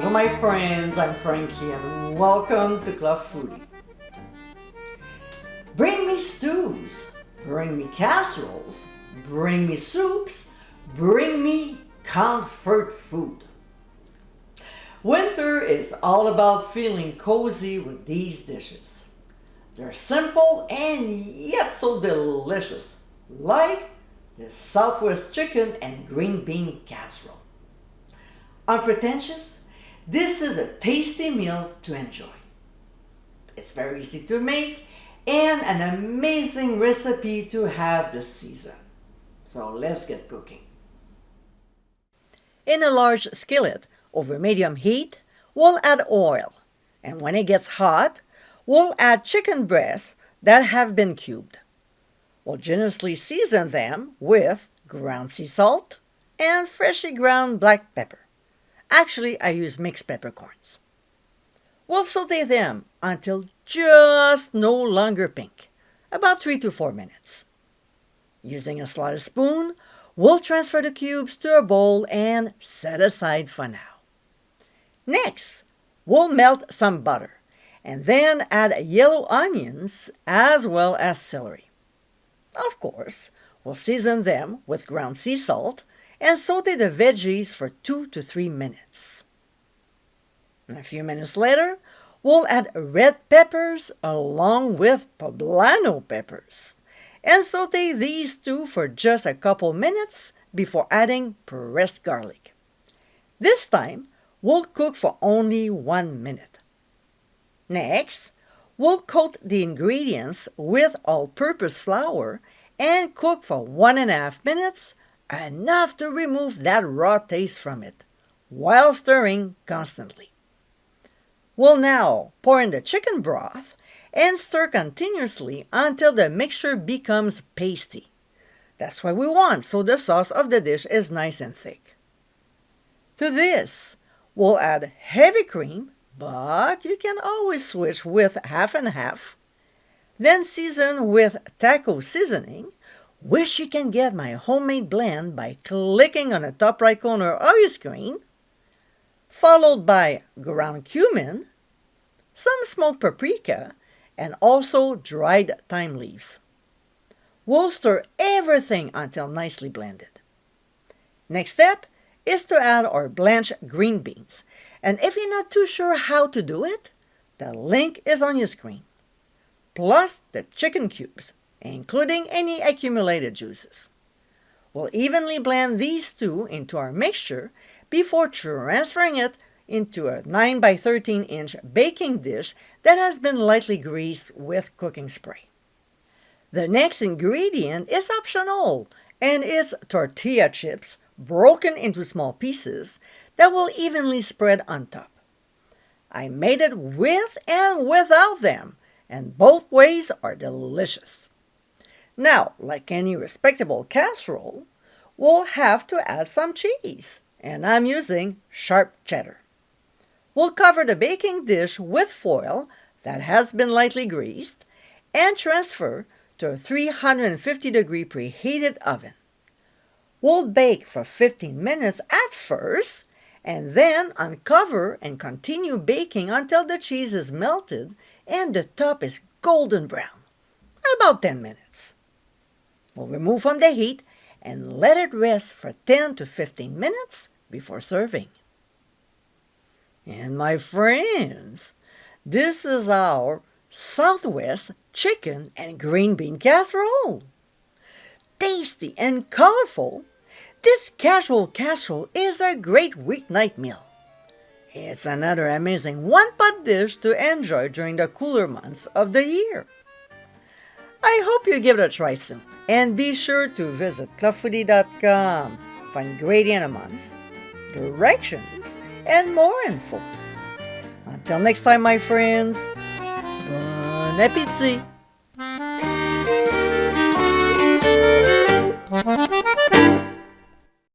Bonjour my friends, I'm Frankie and welcome to Club Foodie. Bring me stews, bring me casseroles, bring me soups, bring me comfort food. Winter is all about feeling cozy with these dishes. They're simple and yet so delicious, like the Southwest chicken and green bean casserole. Unpretentious, this is a tasty meal to enjoy. It's very easy to make and an amazing recipe to have this season. So let's get cooking. In a large skillet over medium heat, we'll add oil. And when it gets hot, we'll add chicken breasts that have been cubed. We'll generously season them with ground sea salt and freshly ground black pepper. Actually, I use mixed peppercorns. We'll saute them until just no longer pink, about 3 to 4 minutes. Using a slotted spoon, we'll transfer the cubes to a bowl and set aside for now. Next, we'll melt some butter and then add yellow onions as well as celery. Of course, we'll season them with ground sea salt and saute the veggies for 2 to 3 minutes. And a few minutes later, we'll add red peppers along with poblano peppers and saute these two for just a couple minutes before adding pressed garlic. This time, we'll cook for only 1 minute. Next, we'll coat the ingredients with all-purpose flour and cook for 1.5 minutes, enough to remove that raw taste from it, while stirring constantly. We'll now pour in the chicken broth and stir continuously until the mixture becomes pasty. That's what we want, so the sauce of the dish is nice and thick. To this, we'll add heavy cream, but you can always switch with half and half. Then season with taco seasoning, which you can get my homemade blend by clicking on the top right corner of your screen, followed by ground cumin, some smoked paprika, and also dried thyme leaves. We'll stir everything until nicely blended. Next step is to add our blanched green beans, and if you're not too sure how to do it, the link is on your screen, plus the chicken cubes, including any accumulated juices. We'll evenly blend these two into our mixture before transferring it into a 9 by 13 inch baking dish that has been lightly greased with cooking spray. The next ingredient is optional, and it's tortilla chips broken into small pieces that will evenly spread on top. I made it with and without them, and both ways are delicious. Now, like any respectable casserole, we'll have to add some cheese, and I'm using sharp cheddar. We'll cover the baking dish with foil that has been lightly greased and transfer to a 350-degree preheated oven. We'll bake for 15 minutes at first, and then uncover and continue baking until the cheese is melted and the top is golden brown, about 10 minutes. We'll remove from the heat and let it rest for 10 to 15 minutes before serving. And my friends, this is our Southwest chicken and green bean casserole. Tasty and colorful, this casual casserole is a great weeknight meal. It's another amazing one-pot dish to enjoy during the cooler months of the year. I hope you give it a try soon, and be sure to visit clubfoodie.com for ingredient amounts, directions, and more info. Until next time, my friends, bon appétit!